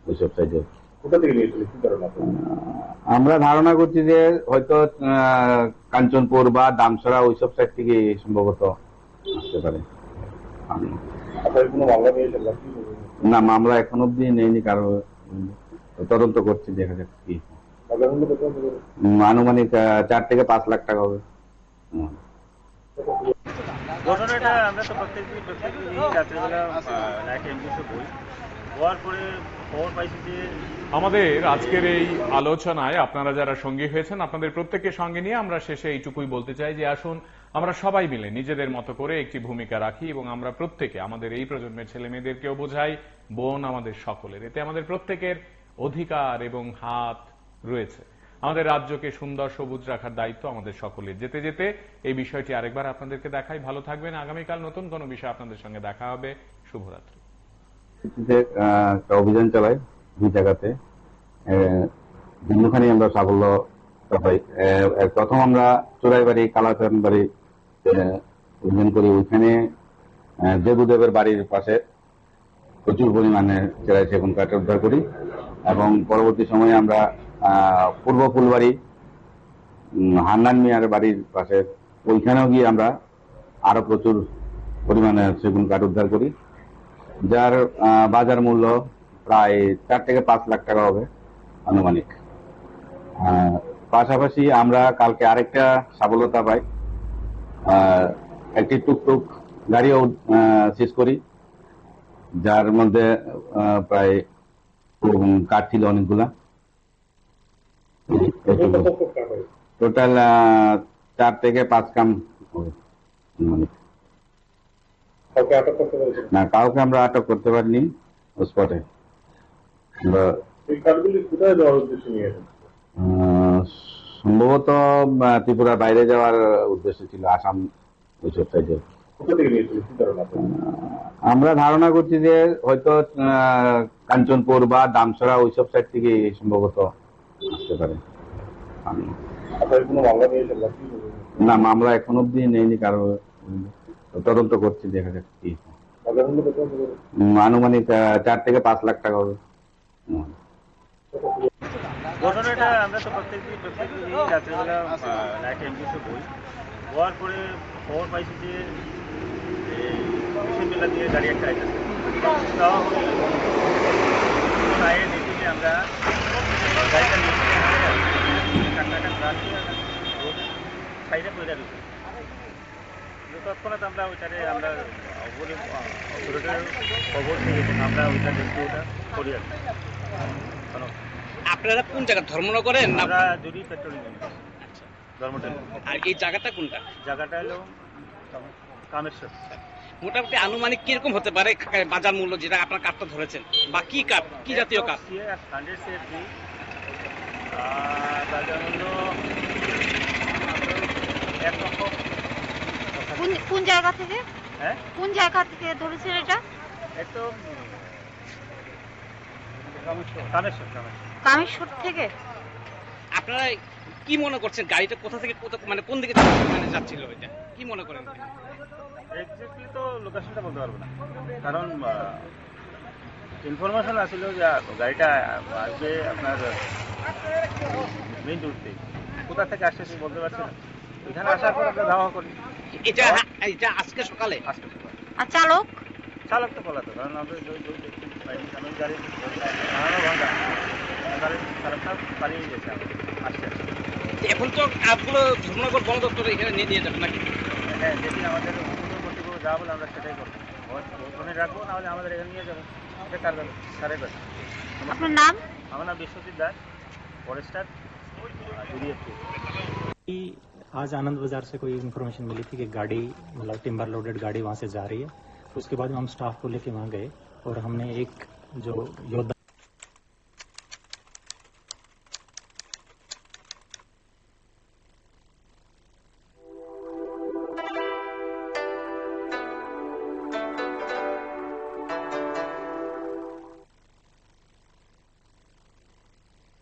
ওইসব সাইডে। আমরা ধারণা করছি যে হয়তো কাঞ্চনপুর বা দামসরা ওইসব সাইড থেকে সম্ভবত আসতে পারে। না, মামলা এখন অব্দি নেইনি, কারণ তদন্ত করছি, দেখা যাক কি। আনুমানিক 4 থেকে 5 লাখ টাকা হবে। ঘটনাটা আমরা তো প্রত্যেকদিন রাত্রেবেলা নাইট অ্যাম্বুলেন্সে বই হওয়ার পরে খবর পাইছি যে আমাদের আজকের এই আলোচনায় আপনারা যারা সঙ্গী হয়েছেন, আপনাদের প্রত্যেককে সঙ্গে নিয়ে আমরা শেষে এইটুকুই বলতে চাই যে আসুন আমরা সবাই মিলে নিজেদের মতো করে একটি ভূমিকা রাখি এবং আমরা প্রত্যেকে আমাদের এই প্রজন্মের ছেলে মেয়েদেরকেও বোঝাই বোন আমাদের সকলের, এতে আমাদের প্রত্যেকের অধিকার এবং হাত রয়েছে। আমাদের রাজ্যকে সুন্দর সবুজ রাখার দায়িত্ব আমাদের সকলের। যেতে যেতে এই বিষয়টি আরেকবার আপনাদেরকে দেখাই। ভালো থাকবেন। আগামীকাল নতুন কোনো বিষয় আপনাদের সঙ্গে দেখা হবে। শুভরাত্রি। অভিযান চালাই 2 জায়গাতে, ভিন্নখানে আমরা সাফল্য পাই। প্রথম আমরা চোরাইবাড়ি কালাচান বাড়ি অভিযান করি, ওইখানে দেবুদেবের বাড়ির পাশে প্রচুর পরিমাণে চেরাই সেগুন কাঠ উদ্ধার করি এবং পরবর্তী সময়ে আমরা পূর্ব ফুলবাড়ি হান্নান মিয়ার বাড়ির পাশে ওইখানেও গিয়ে আমরা আরো প্রচুর পরিমাণে সেগুন কাঠ উদ্ধার করি, যার বাজার মূল্য প্রায় 4 থেকে 5 লাখ টাকা হবে আনুমানিক। পাশাপাশি আমরা কালকে আরেকটা সফলতা পাই, একটি টুকটুক গাড়িও সিজ করি, যার মধ্যে প্রায় কাঠ ছিল অনেকগুলা। টোটাল 4 থেকে 5 কাম হবে আনুমানিক। না, কাউকে আমরা আটক করতে পারিনি স্পটে। আমরা সম্ভবত ত্রিপুরার বাইরে যাওয়ার উদ্দেশ্য ছিল, আসাম ওইসব সাইডে। আমরা ধারণা করছি যে হয়তো কাঞ্চনপুর বা দামসরা ওইসব সাইড থেকে সম্ভবত আসতে পারে। না, মামলা এখন অব্দি নেইনি, কারণ তদন্ত করছি, দেখা যাক কি। আনুমানিক 4 থেকে 5 লাখ টাকা হবে। ঘটনাটা আমরা তো প্রত্যেকদিন রাত্রেবেলা নাইট অ্যাম্বুলেন্সে বই হওয়ার পরে খবর পাইছি যে মিশন মেলা দিয়ে গাড়ি একটা আইতেছে, আয়ে দেখি যে আমরা গাড়িটা নিয়ে কান্নাটা রাখি সাইডে পয়লা দিচ্ছি। তৎক্ষণাৎ আমরা ওইটারে আমরা খবর থেকে আমরা ওইটা দেখতে ওটা করি আর আপনারা কোন জায়গা ধর্মনগরের না আমরা যদি পেট্রোলিং ধর্মটেল। আর এই জায়গাটা কোনটা? জায়গাটা হলো কামেশ্বর। মোটামুটি আনুমানিক কিরকম হতে পারে বাজার মূল্য, যেটা আপনার কাঠটা ধরেছেন, বা কি কাঠ, কি জাতীয় কাঠ? 100 CFD বাজার মূল্য 1 লক্ষ। কোন জায়গা থেকে? হ্যাঁ, কোন জায়গা থেকে ধরেছেন এটা? একদম কামেশ্বর। কামেশ্বর থেকে। আপনারা কি মনে করছেন গাড়িটা কোথা থেকে মানে কোন দিকে যাচ্ছিল, এটা কি মনে করেন? এক্স্যাক্টলি তো লোকেশনটা বলতে পারবো না, কারণ ইনফরমেশন আসছিল যে গাড়িটা আসবে আপনার মেইন রোড থেকে। কোথা থেকে আসছে সে বলতে পারছি না। এখানে আসার পর আমরা ধাওয়া করি। এটা আজকে সকালে? আর চালক? চালক তো পলাতো, কারণ আমরা গাড়ি নানানো ভাঙা গাড়ি চালকটা পালিয়ে গেছে আসছে। এখন তো আপগুলো ধর্মনগর বন দপ্তরে এখানে নিয়ে যাবেন নাকি? হ্যাঁ, যেদিন আমাদের কর্তৃপক্ষ যা বলে আমরা সেটাই করবো। ওখানে রাখবো, নাহলে আমাদের এখানে নিয়ে যাবো। এটা স্যারের ব্যাপার। আপনার নাম? আমার নাম বিশ্বজিৎ দাস, ফরেস্টার, DDFT। आज आनंद बाजार से कोई इन्फॉर्मेशन मिली थी कि गाड़ी मतलब टिम्बर लोडेड गाड़ी वहां से जा रही है। उसके बाद हम स्टाफ को लेके वहां गए और हमने एक जो योद्धा